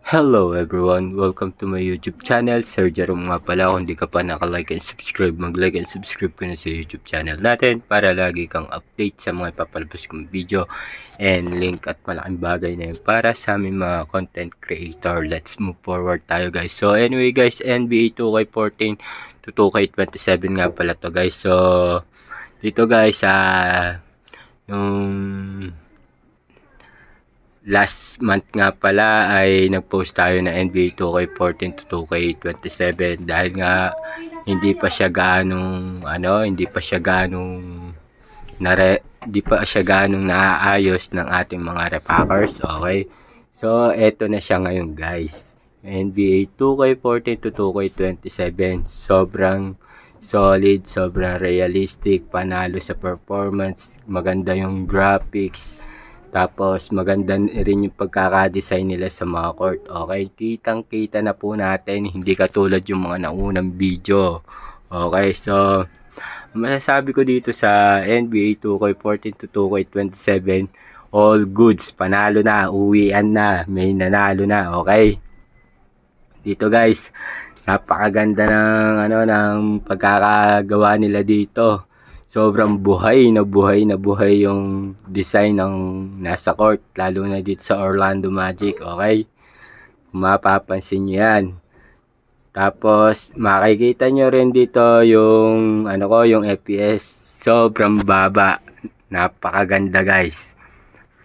Hello everyone, welcome to my YouTube channel. Sir Jerome nga pala. Kung di ka pa naka-like and subscribe, mag-like and subscribe ka na sa YouTube channel natin para lagi kang update sa mga ipapalabas kong video and link at malaking bagay na yun para sa aming mga content creator. Let's move forward tayo guys. So anyway guys, NBA 2K14 to 2K27 nga pala to guys. So dito guys, nung last month nga pala ay nag-post tayo na NBA 2K14 to 2K27 dahil nga hindi pa siya ganong naaayos ng ating mga repackers. Okay, so eto na siya ngayon guys, NBA 2K14 to 2K27. Sobrang solid, sobrang realistic, panalo sa performance, maganda yung graphics. Tapos maganda rin yung pagkaka-design nila sa mga court. Okay, kitang-kita na po natin, hindi katulad yung mga naunang video. Okay, so masasabi ko dito sa NBA 2K14 to 2K27, all goods, panalo na, uwian na, may nanalo na. Okay, dito guys, napakaganda ng pagkakagawa nila dito. Sobrang buhay na buhay yung design ng nasa court, lalo na dito sa Orlando Magic. Okay, mapapansin nyo yan. Tapos makikita nyo rin dito yung yung FPS, sobrang baba, napakaganda guys,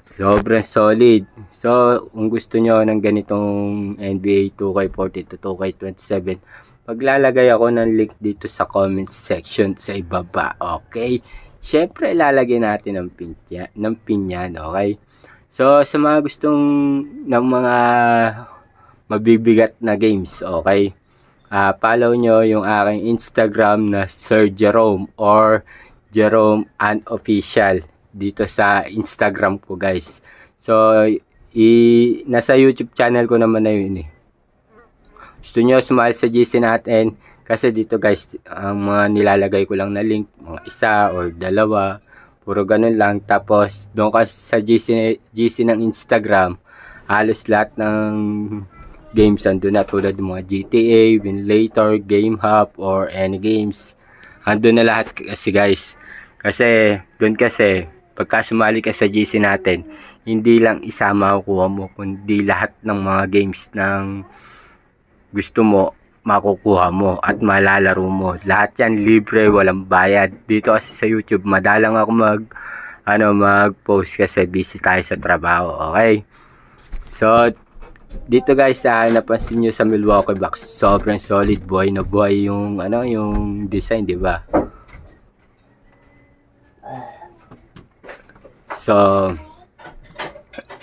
sobrang solid. So kung gusto nyo ng ganitong NBA 2K14 to 2K27, maglalagay ako ng link dito sa comment section sa ibaba. Okay, syempre ilalagay natin ng pin yan. Okay, so sa mga gustong ng mga mabibigat na games, okay, follow nyo yung aking Instagram na Sir Jerome or Jerome Unofficial dito sa Instagram ko guys. So nasa YouTube channel ko naman na yun eh. Gusto nyo sumali sa GC natin, kasi dito guys, ang mga nilalagay ko lang na link, mga isa or dalawa, puro ganun lang. Tapos doon ka sa GC ng Instagram, halos lahat ng games andun na, tulad ng mga GTA, Winlator, Game Hub, or any games, andun na lahat kasi guys. Kasi doon kasi, pagka sumali ka sa GC natin, hindi lang isa makukuha mo, kundi lahat ng mga games ng gusto mo makukuha mo at malalaro mo. Lahat yan libre, walang bayad. Dito kasi sa YouTube, madalang ako mag-post kasi busy tayo sa trabaho. Okay, so dito guys, napansin nyo sa Milwaukee Bucks, sobrang solid, buhay na buhay yung yung design, di ba? So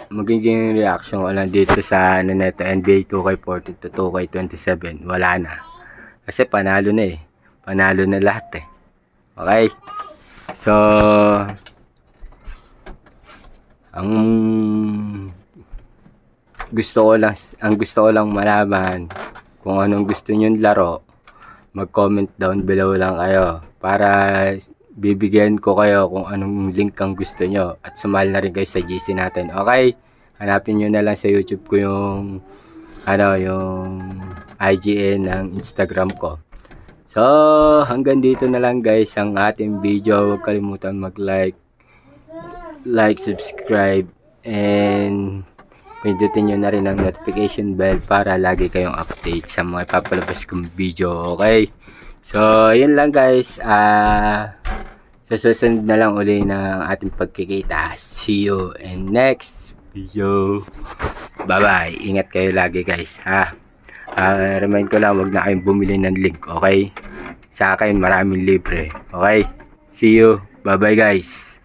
magiging reaction ko lang dito sa neto NBA 2K14 to 2K27, wala na, kasi panalo na eh, panalo na lahat eh. Okay, so ang gusto ko lang malaman kung anong gusto nyo laro. Mag-comment down below lang kayo para bibigyan ko kayo kung anong link ang gusto nyo at sumali na rin kayo sa GC natin. Okay, hanapin nyo na lang sa YouTube ko yung yung IGN ng Instagram ko. So hanggang dito na lang guys ang ating video. Huwag kalimutan mag-like, subscribe, and pindutin nyo na rin ang notification bell para lagi kayong update sa mga ipapalabas kong video. Okay, so yun lang guys. Sa susunod na lang uli ng ating pagkikita. See you in next video. Bye bye. Ingat kayo lagi guys, ha. Remind ko lang, wag na kayong bumili ng link. Okay, sa akin maraming libre. Okay, see you. Bye bye guys.